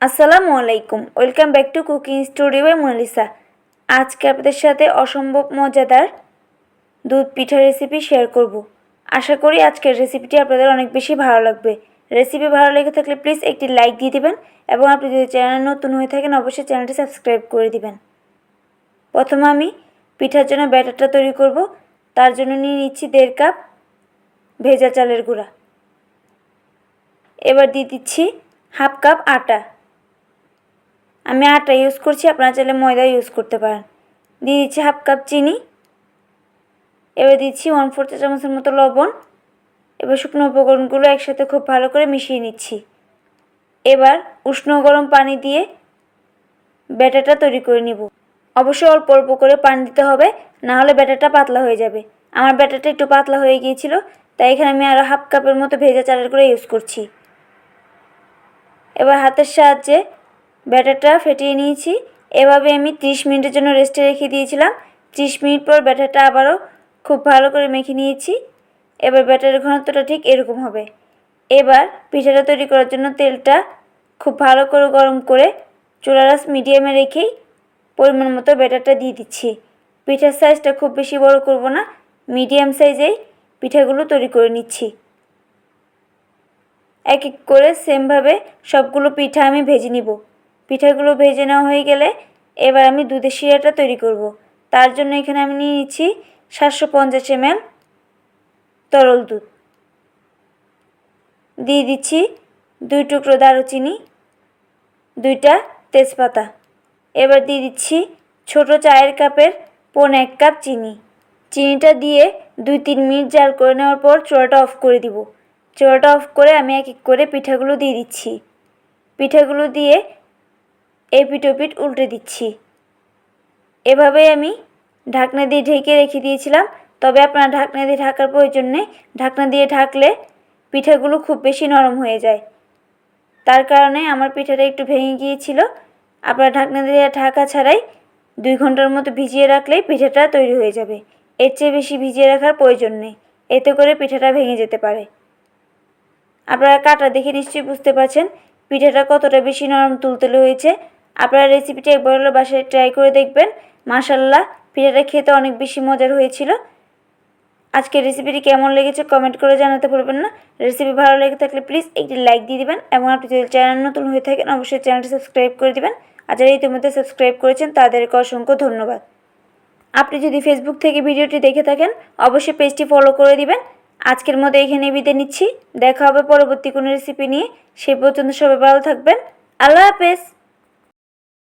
আসসালামু আলাইকুম, welcome back to cooking studio by Monalisa. আজকে আপনাদের সাথে অসম্ভব মজাদার দুধ পিঠা রেসিপি শেয়ার করব। আশা করি আজকের রেসিপিটি আপনাদের অনেক বেশি ভালো লাগবে। রেসিপি ভালো লেগে থাকলে প্লিজ একটি লাইক দিয়ে দিবেন এবং আপনি যদি চ্যানেলে নতুন হয়ে থাকেন অবশ্যই চ্যানেলটি সাবস্ক্রাইব করে দিবেন। প্রথমে আমি পিঠার জন্য ব্যাটারটা তৈরি করব। তার জন্য নিয়ে নিচ্ছি 1.5 কাপ ভেজা চালের গুঁড়া। এবার দিয়ে দিচ্ছি 1/2 কাপ আটা। আমি আটা ইউজ করছি, আপনারা চাইলে ময়দা ইউজ করতে পারেন। দিয়ে দিচ্ছি 1/2 কাপ চিনি। এবার দিচ্ছি 1/4 চা চামচের মতো লবণ। এবার শুকনো উপকরণগুলো একসাথে খুব ভালো করে মিশিয়ে নিচ্ছি। এবার উষ্ণ গরম পানি দিয়ে ব্যাটারটা তৈরি করে নিব। অবশ্যই অল্প অল্প করে পানি দিতে হবে, না হলে ব্যাটারটা পাতলা হয়ে যাবে। আমার ব্যাটারটা একটু পাতলা হয়ে গিয়েছিল, তাই এখানে আমি আরও 1/2 কাপের মতো ভেজা চালের গুঁড়া ইউজ করছি। এবার হাতের সাহায্যে ব্যাটারটা ফেটিয়ে নিয়েছি। এভাবে আমি 30 মিনিটের জন্য রেস্টে রেখে দিয়েছিলাম। 30 মিনিট পর ব্যাটারটা আবারও খুব ভালো করে মেখে নিয়েছি। এবার ব্যাটারের ঘনত্বটা ঠিক এরকম হবে। এবার পিঠাটা তৈরি করার জন্য তেলটা খুব ভালো করে গরম করে চুলার আঁচ মিডিয়ামে রেখেই পরিমাণ মতো ব্যাটারটা দিয়ে দিচ্ছি। পিঠার সাইজটা খুব বেশি বড় করব না, মিডিয়াম সাইজেই পিঠাগুলো তৈরি করে নিচ্ছি। এক এক করে সেমভাবে সবগুলো পিঠা আমি ভেজে নিব। পিঠাগুলো ভেজে নেওয়া হয়ে গেলে এবার আমি দুধের শিরাটা তৈরি করব। তার জন্য এখানে আমি নিয়ে নিচ্ছি 750 ml তরল দুধ। দিয়ে দিচ্ছি 2 টুকরো দারুচিনি, 2টা তেজপাতা। এবার দিয়ে দিচ্ছি ছোট চায়ের কাপের 1.5 কাপ চিনি। চিনিটা দিয়ে 2-3 মিনিট জাল করে নেওয়ার পর চুলাটা অফ করে দিব। চুলাটা অফ করে আমি এক এক করে পিঠাগুলো দিয়ে দিচ্ছি। পিঠাগুলো দিয়ে এপিঠ ওপিঠ উল্টে দিচ্ছি। এভাবেই আমি ঢাকনা দিয়ে ঢেকে রেখে দিয়েছিলাম, তবে আপনারা ঢাকনা দিয়ে ঢাকার প্রয়োজন নেই। ঢাকনা দিয়ে ঢাকলে পিঠাগুলো খুব বেশি নরম হয়ে যায়, তার কারণে আমার পিঠাটা একটু ভেঙে গিয়েছিল। আপনারা ঢাকনা দিয়ে ঢাকা ছাড়াই 2 ঘন্টার মতো ভিজিয়ে রাখলেই পিঠাটা তৈরি হয়ে যাবে। এর চেয়ে বেশি ভিজিয়ে রাখার প্রয়োজন নেই, এতে করে পিঠাটা ভেঙে যেতে পারে। আপনারা কাটা দেখে নিশ্চয়ই বুঝতে পারছেন পিঠাটা কতটা বেশি নরম তুলতুলে হয়েছে। আপনারা রেসিপিটা একবার হলো বাসায় ট্রাই করে দেখবেন। মাশাআল্লাহ, পিঠাটা খেতে অনেক বেশি মজার হয়েছিল। আজকের রেসিপিটি কেমন লেগেছে কমেন্ট করে জানাতে ভুলবেন না। রেসিপি ভালো লেগে থাকলে প্লিজ একটি লাইক দিয়ে দিবেন এবং আপনি যদি চ্যানেল নতুন হয়ে থাকেন অবশ্যই চ্যানেলটি সাবস্ক্রাইব করে দিবেন। আর যারা ইতিমধ্যে সাবস্ক্রাইব করেছেন তাদেরকে অসংখ্য ধন্যবাদ। আপনি যদি ফেসবুক থেকে ভিডিওটি দেখে থাকেন অবশ্যই পেজটি ফলো করে দিবেন। আজকের মতো এখানে বিদায় নিচ্ছি। দেখা হবে পরবর্তী কোনো রেসিপি নিয়ে। সেই পর্যন্ত সবাই ভালো থাকবেন। আল্লাহ হাফেজ।